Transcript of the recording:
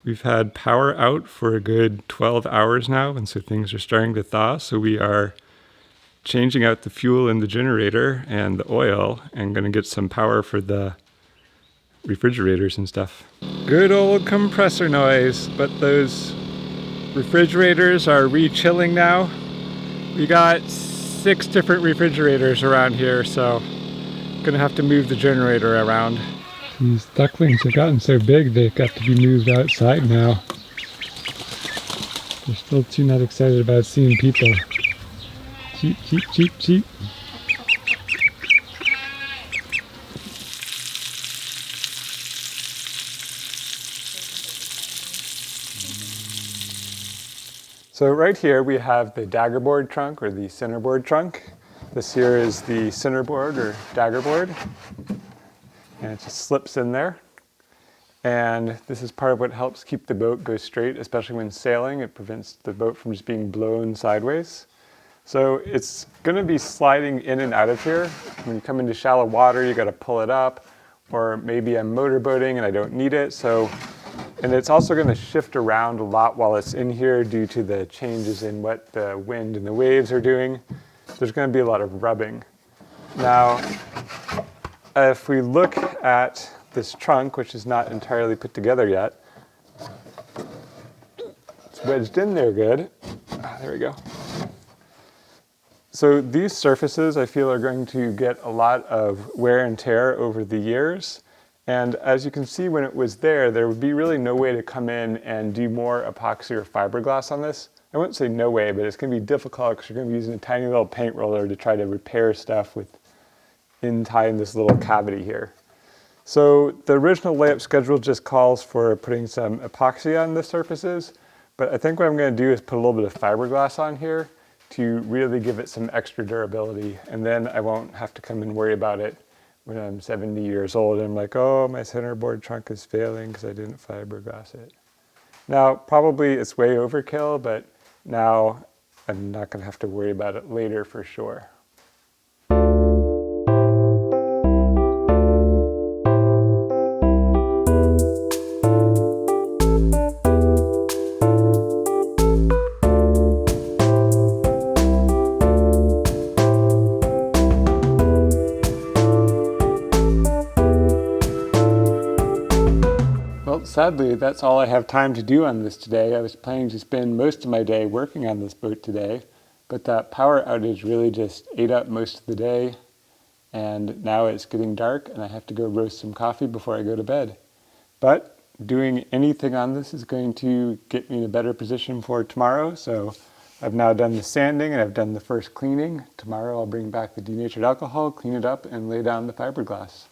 We've had power out for a good 12 hours now, and so things are starting to thaw. So we are changing out the fuel in the generator and the oil and going to get some power for the refrigerators and stuff. Good old compressor noise, but those refrigerators are re-chilling now. We got 6 different refrigerators around here, so I'm gonna have to move the generator around. These ducklings have gotten so big they've got to be moved outside now. They're still too not excited about seeing people. Cheep, cheep, cheep, cheep. So right here we have the daggerboard trunk, or the centerboard trunk. This here is the centerboard or daggerboard, and it just slips in there. And this is part of what helps keep the boat go straight, especially when sailing. It prevents the boat from just being blown sideways. So it's going to be sliding in and out of here. When you come into shallow water, you got to pull it up, or maybe I'm motorboating and I don't need it. And it's also going to shift around a lot while it's in here due to the changes in what the wind and the waves are doing. There's going to be a lot of rubbing. Now, if we look at this trunk, which is not entirely put together yet, it's wedged in there good. There we go. So these surfaces, I feel, are going to get a lot of wear and tear over the years. And as you can see, when it was there would be really no way to come in and do more epoxy or fiberglass on this. I wouldn't say no way, but it's going to be difficult because you're going to be using a tiny little paint roller to try to repair stuff in this little cavity here. So the original layup schedule just calls for putting some epoxy on the surfaces, but I think what I'm going to do is put a little bit of fiberglass on here to really give it some extra durability, and then I won't have to come and worry about it when I'm 70 years old and I'm like, oh, my centerboard trunk is failing because I didn't fiberglass it. Now, probably it's way overkill, but now I'm not going to have to worry about it later for sure. Well, sadly, that's all I have time to do on this today. I was planning to spend most of my day working on this boat today, but that power outage really just ate up most of the day, and now it's getting dark and I have to go roast some coffee before I go to bed. But doing anything on this is going to get me in a better position for tomorrow, so I've now done the sanding and I've done the first cleaning. Tomorrow I'll bring back the denatured alcohol, clean it up, and lay down the fiberglass.